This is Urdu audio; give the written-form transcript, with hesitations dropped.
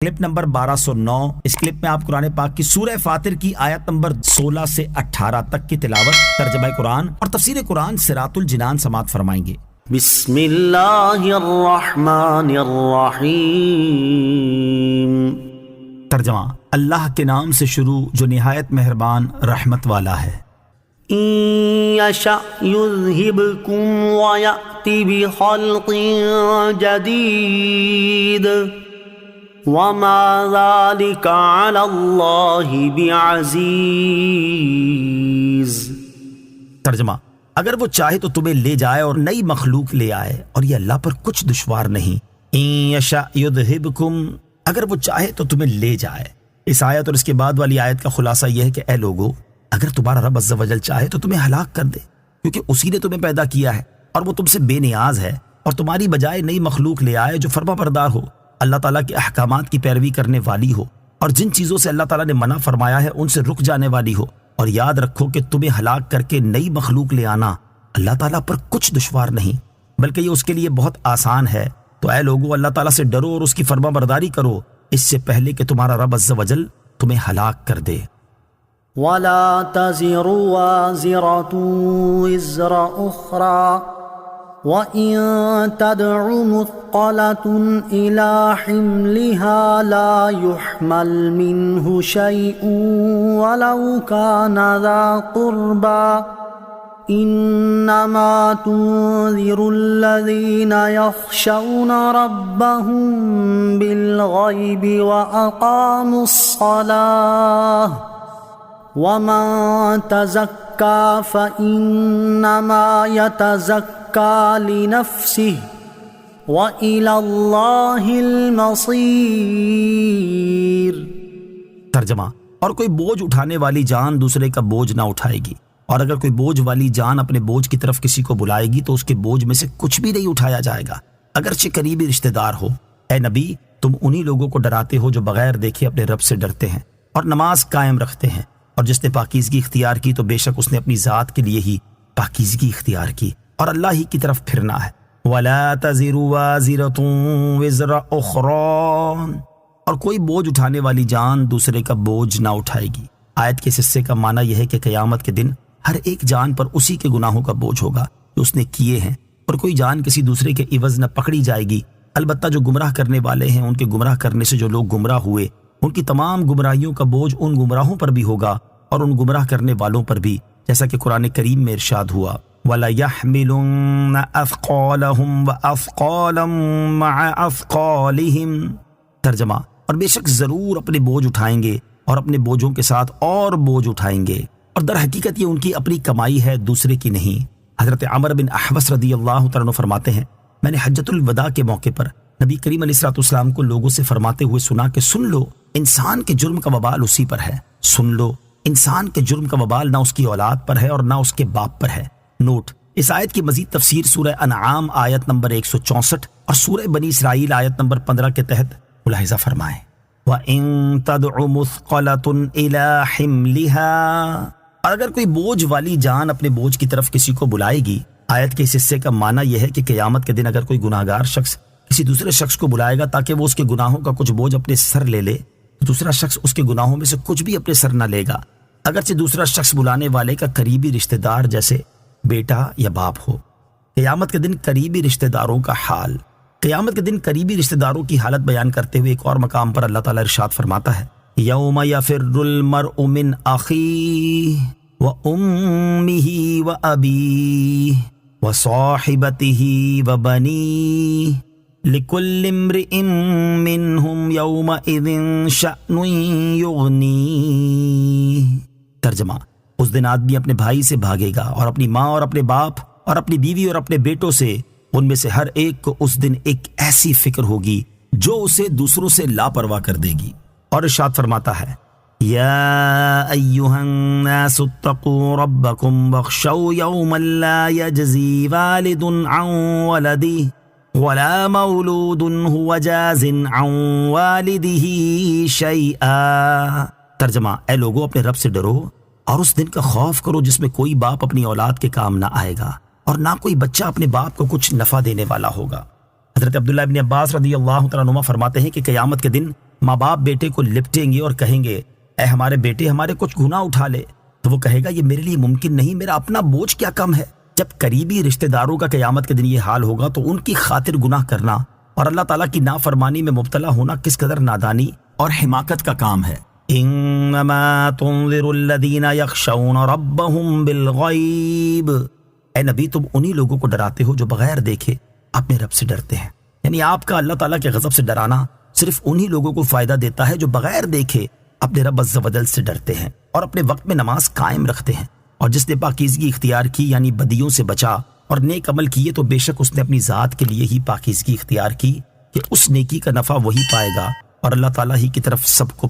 Clip number 1209۔ اس کلپ میں آپ قرآن پاک کی سورہ فاطر کی آیت نمبر 16 سے 18 تک کی تلاوت، ترجمہ قرآن اور تفسیر قرآن صراط الجنان سماعت فرمائیں گے۔ بسم اللہ الرحمن الرحیم۔ ترجمہ: اللہ کے نام سے شروع جو نہایت مہربان رحمت والا ہے۔ ان یشأ یذہبکم ویأتی بخلق جدید وما ذلک علی اللہ بعزیز۔ ترجمہ: اگر وہ چاہے تو تمہیں لے جائے اور نئی مخلوق لے آئے، اور یہ اللہ پر کچھ دشوار نہیں۔ ان یشأ یذہبکم، اگر وہ چاہے تو تمہیں لے جائے۔ اس آیت اور اس کے بعد والی آیت کا خلاصہ یہ ہے کہ اے لوگو، اگر تمہارا رب عز و جل چاہے تو تمہیں ہلاک کر دے، کیونکہ اسی نے تمہیں پیدا کیا ہے اور وہ تم سے بے نیاز ہے، اور تمہاری بجائے نئی مخلوق لے آئے جو فرما بردار ہو، اللہ تعالیٰ کے احکامات کی پیروی کرنے والی ہو، اور جن چیزوں سے اللہ تعالیٰ نے منع فرمایا ہے ان سے رک جانے والی ہو۔ اور یاد رکھو کہ تمہیں ہلاک کر کے نئی مخلوق لے آنا اللہ تعالیٰ پر کچھ دشوار نہیں، بلکہ یہ اس کے لیے بہت آسان ہے۔ تو اے لوگو، اللہ تعالیٰ سے ڈرو اور اس کی فرما برداری کرو، اس سے پہلے کہ تمہارا رب عز و جل تمہیں ہلاک کر دے۔ ولا تزر وازرة وزر أخرى وإن تدع مثقلة إلى حملها لا يحمل منه شيء ولو كان ذا قربى إنما تنذر الذين يخشون ربهم بالغيب وأقاموا الصلاة وَمَن تَزَكَّىٰ فَإِنَّمَا يَتَزَكَّىٰ لِنَفْسِهِ وَإِلَى اللَّهِ الْمَصِيرُ۔ ترجمہ: اور کوئی بوجھ اٹھانے والی جان دوسرے کا بوجھ نہ اٹھائے گی، اور اگر کوئی بوجھ والی جان اپنے بوجھ کی طرف کسی کو بلائے گی تو اس کے بوجھ میں سے کچھ بھی نہیں اٹھایا جائے گا، اگرچہ قریبی رشتہ دار ہو۔ اے نبی، تم انہی لوگوں کو ڈراتے ہو جو بغیر دیکھے اپنے رب سے ڈرتے ہیں اور نماز قائم رکھتے ہیں، اور جس نے پاکیزگی اختیار کی تو بے شک اس نے اپنی ذات کے لیے ہی پاکیزگی اختیار کی، اور اللہ ہی کی طرف پھرنا ہے۔ وَلَا تَزِرُ وَازِرَةٌ وِزْرَ أُخْرَىٰ، اور کوئی بوجھ اٹھانے والی جان دوسرے کا بوجھ نہ اٹھائے گی۔ آیت کے اس حصے کا معنی یہ ہے کہ قیامت کے دن ہر ایک جان پر اسی کے گناہوں کا بوجھ ہوگا جو اس نے کیے ہیں، اور کوئی جان کسی دوسرے کے عوض نہ پکڑی جائے گی۔ البتہ جو گمراہ کرنے والے ہیں، ان کے گمراہ کرنے سے جو لوگ گمراہ ہوئے، ان کی تمام گمراہیوں کا بوجھ ان گمراہوں پر بھی ہوگا اور ان گمراہ کرنے والوں پر بھی، جیسا کہ قرآن کریم میں ارشاد ہوا وَلَيَحْمِلُنَّ أَثْقَالَهُمْ وَأَثْقَالًا مَعَ أَثْقَالِهِمْ۔ ترجمہ: اور بے شک ضرور اپنے بوجھ اٹھائیں گے اور اپنے بوجھوں کے ساتھ اور بوجھ اٹھائیں گے، اور در حقیقت یہ ان کی اپنی کمائی ہے، دوسرے کی نہیں۔ حضرت عمر بن احوص رضی اللہ تعالیٰ عنہ فرماتے ہیں، میں نے حجۃ الوداع کے موقع پر نبی کریم علیہ السلام کو لوگوں سے فرماتے ہوئے سنا کہ سن لو، انسان کے جرم کا وبال اسی پر ہے۔ سن لو، انسان کے جرم کا وبال نہ اس کی اولاد پر ہے اور نہ اس کے باپ پر ہے۔ نوٹ: اس آیت کی مزید تفسیر سورہ انعام آیت نمبر 164 اور سورہ بنی اسرائیل آیت نمبر 15 کے تحت ملاحظہ فرمائیں۔ وَإِن تَدْعُ مُثْقَلَةٌ إِلَىٰ حِمْلِهَا، اور اگر کوئی بوجھ والی جان اپنے بوجھ کی طرف کسی کو بلائے گی۔ آیت کے اس حصے کا معنی یہ ہے کہ قیامت کے دن اگر کوئی گناہگار شخص کسی دوسرے شخص کو بلائے گا تاکہ وہ اس کے گناہوں کا کچھ بوجھ اپنے سر لے لے، دوسرا شخص اس کے گناہوں میں سے کچھ بھی اپنے سر نہ لے گا، اگرچہ دوسرا شخص بلانے والے کا قریبی رشتہ دار جیسے بیٹا یا باپ ہو۔ قیامت کے دن قریبی رشتہ داروں کا حال۔ قیامت کے دن قریبی رشتہ داروں کی حالت بیان کرتے ہوئے ایک اور مقام پر اللہ تعالیٰ ارشاد فرماتا ہے یوم یفر المرء من اخیہ وامہ وابیہ وصاحبتہ وبنیہ لِكُلِّ امْرِئٍ مِّنْهُمْ يَوْمَئِذٍ شَأْنٌ يُغْنِيهِ۔ ترجمہ: اس دن آدمی اپنے بھائی سے بھاگے گا اور اپنی ماں اور اپنے باپ اور اپنی بیوی اور اپنے بیٹوں سے، ان میں سے ہر ایک کو اس دن ایک ایسی فکر ہوگی جو اسے دوسروں سے لاپرواہ کر دے گی۔ اور ارشاد فرماتا ہے یا ایھا الناس اتقوا ربکم واخشوا یوما لا یجزی والد عن ولدہ وَلَا مَوْلُودٌ هُوَ جَازٍ عَنْ وَالِدِهِ شَيْئًا۔ ترجمہ: اے لوگو، اپنے رب سے ڈرو اور اس دن کا خوف کرو جس میں کوئی باپ اپنی اولاد کے کام نہ آئے گا اور نہ کوئی بچہ اپنے باپ کو کچھ نفع دینے والا ہوگا۔ حضرت عبداللہ ابن عباس رضی اللہ تعالیٰ عنہما فرماتے ہیں کہ قیامت کے دن ماں باپ بیٹے کو لپٹیں گے اور کہیں گے اے ہمارے بیٹے ہمارے کچھ گناہ اٹھا لے، تو وہ کہے گا یہ میرے لیے ممکن نہیں، میرا اپنا بوجھ کیا کم ہے۔ جب قریبی رشتہ داروں کا قیامت کے دن یہ حال ہوگا تو ان کی خاطر گناہ کرنا اور اللہ تعالیٰ کی نافرمانی میں مبتلا ہونا کس قدر نادانی اور حماقت کا کام ہے۔ انما تنذر الذین یخشون ربهم بالغیب، اے نبی تم انہی لوگوں کو ڈراتے ہو جو بغیر دیکھے اپنے رب سے ڈرتے ہیں، یعنی آپ کا اللہ تعالیٰ کے غضب سے ڈرانا صرف انہی لوگوں کو فائدہ دیتا ہے جو بغیر دیکھے اپنے رب عز و جل سے ڈرتے ہیں اور اپنے وقت میں نماز قائم رکھتے ہیں۔ اور جس نے پاکیزگی اختیار کی یعنی بدیوں سے بچا اور نیک عمل کیے تو بے شک اس نے اپنی ذات کے لیے ہی پاکیزگی اختیار کی کہ اس نیکی کا نفع وہی پائے گا اور اللہ تعالیٰ ہی کی طرف سب کو